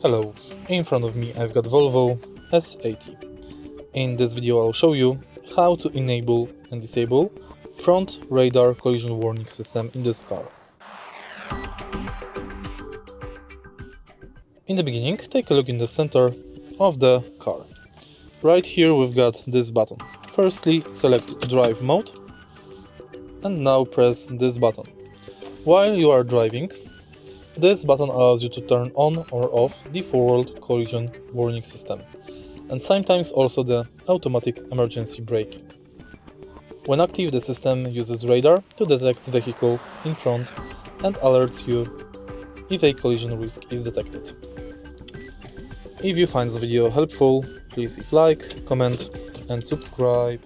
Hello, in front of me I've got Volvo S80. In this video I'll show you how to enable and disable front radar collision warning system in this car. In the beginning, take a look in the center of the car. Right here we've got this button. Firstly, select drive mode and now press this button. While you are driving, this button allows you to turn on or off the forward collision warning system and sometimes also the automatic emergency braking. When active, the system uses radar to detect the vehicle in front and alerts you if a collision risk is detected. If you find this video helpful, please leave a like, comment and subscribe.